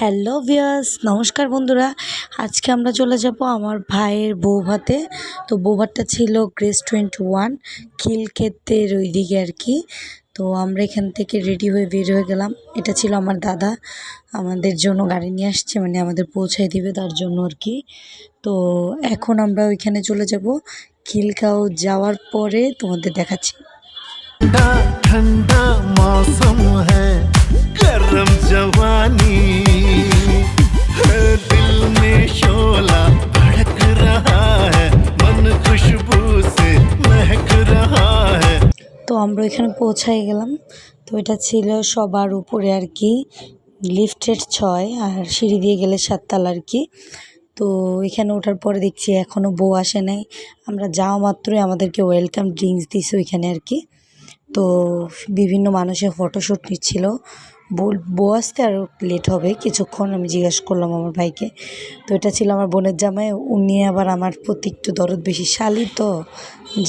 Hello viewers, নমস্কার বন্ধুরা। আজকে আমরা চলে যাব আমার ভাইয়ের বৌভাতে। তো বৌভাতটা ছিল গ্রেস 21 খিলক্ষেতের ওইদিকে আর কি। তো আমরা এখান থেকে রেডি হয়ে বের হয়ে গেলাম। এটা ছিল আমার দাদা আমাদের জন্য গাড়ি নিয়ে আসছে, মানে আমাদের পৌঁছায় দিবে তার জন্য আর কি। তো এখন আমরা ওইখানে চলে যাব। খিলগাঁও যাওয়ার পরে তোমাদের দেখাচ্ছি। ठंडा मौसम है, गरम जवानी है, दिल में शोला भड़क रहा है, मन खुशबू से महक रहा है। তো আমরা এখানে পৌঁছাই গেলাম। তো এটা ছিল সবার উপরে আর কি, লিফটেড 6 আর সিঁড়ি দিয়ে গেলে 7 তলা আর কি। তো এখানে ওঠার পরে দেখছি এখনও বউ আসে নাই। আমরা যাওয়া মাত্রই আমাদেরকে ওয়েলকাম ড্রিঙ্কস দিছে ওইখানে আর কি। তো বিভিন্ন মানুষের ফটোশ্যুট নিচ্ছিল। বউ আসতে আরও লেট হবে কিছুক্ষণ, আমি জিজ্ঞাসা করলাম আমার ভাইকে। তো এটা ছিল আমার বোনের জামাই, উনি আবার আমার প্রতি একটু দরদ বেশি, শালি তো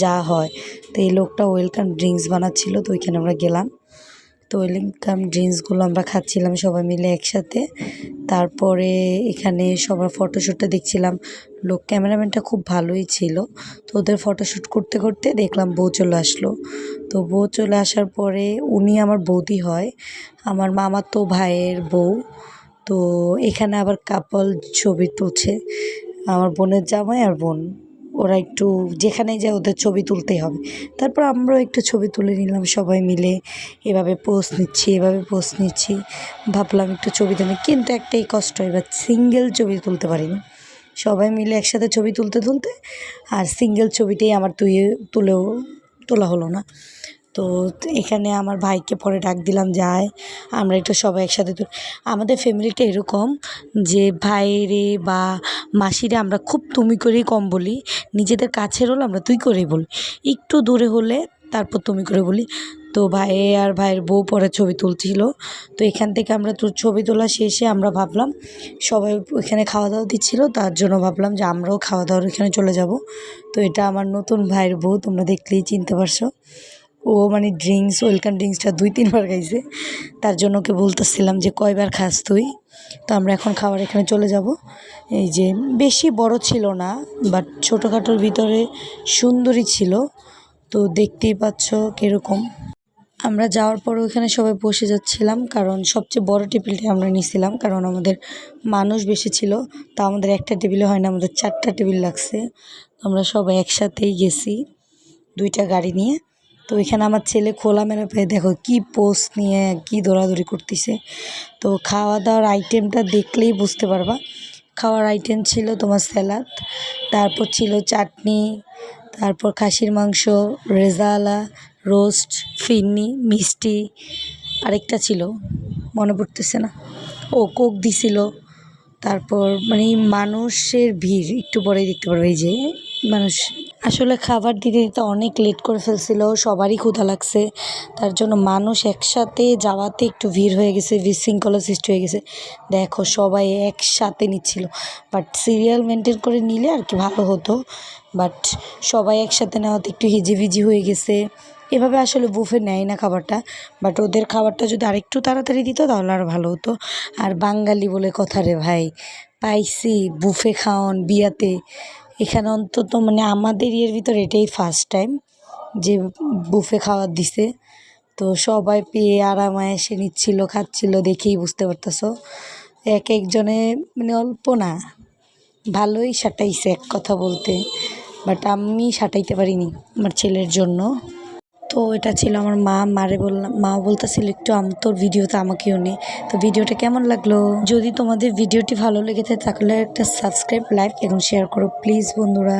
যা হয়। তো এই লোকটা ওয়েলকাম ড্রিঙ্কস বানাচ্ছিল, তো ওইখানে আমরা গেলাম। তো ওয়েলকাম ড্রিঙ্কসগুলো আমরা খাচ্ছিলাম সবাই মিলে একসাথে। তারপরে এখানে সবার ফটোশ্যুটটা দেখছিলাম। ক্যামেরাম্যানটা খুব ভালোই ছিল। তো ওদের ফটোশ্যুট করতে করতে দেখলাম বউ চলে আসলো। তো বউ চলে আসার পরে উনি আমার বৌদি হয়, আমার মামাতো ভাইয়ের বউ। তো এখানে আবার কাপল ছবি তুলছে, আমার বোনের জামাই আর বোন। ওরা একটু যেখানেই যায় ওদের ছবি তুলতেই হবে। তারপর আমরাও একটু ছবি তুলে নিলাম সবাই মিলে। এভাবে পোজ নিচ্ছি। ভাবলাম একটু ছবি তুলি, কিন্তু একটাই কষ্ট, এবার সিঙ্গেল ছবি তুলতে পারিনি। সবাই মিলে একসাথে ছবি তুলতে আর সিঙ্গেল ছবিটাই আমার তোলা হলো না। তো এখানে আমার ভাইকে পরে ডাক দিলাম, যায় আমরা একটু সবাই একসাথে। আমাদের ফ্যামিলিটা এরকম যে ভাইরে বা মাসিরা আমরা খুব তুমি করেই কম বলি। নিজেদের কাছের হলে আমরা তুই করেই বলি, একটু দূরে হলে তারপর তুমি করে বলি। তো ভাই আর ভাইয়ের বউ পরে ছবি তুলছিল। তো এখান থেকে আমরা ছবি তোলা শেষে আমরা ভাবলাম, সবাই ওইখানে খাওয়া দাওয়া দিচ্ছিল, তার জন্য ভাবলাম যে আমরাও খাওয়া দাওয়ার ওইখানে চলে যাব। তো এটা আমার নতুন ভাইয়ের বউ, তোমরা দেখলেই চিনতে পারছো। ও মানে ওয়েলকাম ড্রিঙ্কসটা 2-3 বার খাইছে। তার জন্য ওকে বলতেছিলাম যে কয়বার খাস তুই। তো আমরা এখন খাবার এখানে চলে যাব। এই যে বেশি বড় ছিল না, বাট ছোটোখাটোর ভিতরে সুন্দরী ছিল। তো দেখতেই পাচ্ছ কীরকম। আমরা যাওয়ার পর ওইখানে সবাই বসে যাচ্ছিলাম, কারণ সবচেয়ে বড় টেবিলটা আমরা নিয়েছিলাম, কারণ আমাদের মানুষ বেশি ছিল। তা আমাদের একটা টেবিলে হয় না, আমাদের 4টা টেবিল লাগছে। আমরা সবাই একসাথেই গেছি 2টা গাড়ি নিয়ে। তো এখানে আমার ছেলে খোলামেলা পেয়ে দেখো কি পোস্ট নিয়ে কি দৌড়াদৌড়ি করতেছে। তো খাওয়া দাওয়ার আইটেমটা দেখলেই বুঝতে পারবা। খাওয়ার আইটেম ছিল তোমার স্যালাড, তারপর ছিল চাটনি, তারপর খাসির মাংস, রেজালা, রোস্ট, ফিরনি, মিষ্টি, আরেকটা ছিল মনে পড়তেছে না, ও কোক দিছিল। তারপর মানে মানুষের ভিড় একটু পরেই দেখতে পারবে। এই যে মানুষ আসলে খাবার দিতে দিতে অনেক লেট করে ফেলছিল, সবারই ক্ষুধা লাগছে। তার জন্য মানুষ একসাথে যাওয়াতে একটু ভিড় হয়ে গেছে, বিশৃঙ্খলা সৃষ্টি হয়ে গেছে। দেখো সবাই একসাথে নিচ্ছিল, বাট সিরিয়াল মেনটেন করে নিলে আর কি ভালো হতো। বাট সবাই একসাথে নেওয়াতে একটু হিজিবিজি হয়ে গেছে। এভাবে আসলে বুফে নেয় না খাবারটা, বাট ওদের খাবারটা যদি আরেকটু তাড়াতাড়ি দিত তাহলে আর ভালো হতো। আর বাঙালি বলে কথা রে ভাই, পাইছি বুফে খাওয়ান বিয়াতে। এখানে অন্তত মানে আমাদের ইয়ের ভিতরে এটাই ফার্স্ট টাইম যে বুফে খাওয়ার দিছে। তো সবাই পেয়ে আরামায় এসে নিচ্ছিল, খাচ্ছিল, দেখেই বুঝতে পারতেছো। এক একজনে মানে অল্প না, ভালোই সাটাইছে এক কথা বলতে। বাট আমি সাটাইতে পারিনি আমার ছেলের জন্য। তো এটা ছিল আমার মারে বললাম, মাও বলতেছিল একটু তোর ভিডিওতে আমাকেও নে। তো ভিডিওটা কেমন লাগলো? যদি তোমাদের ভিডিওটি ভালো লেগে থাকে তাহলে একটা সাবস্ক্রাইব, লাইক এবং শেয়ার করো প্লিজ বন্ধুরা।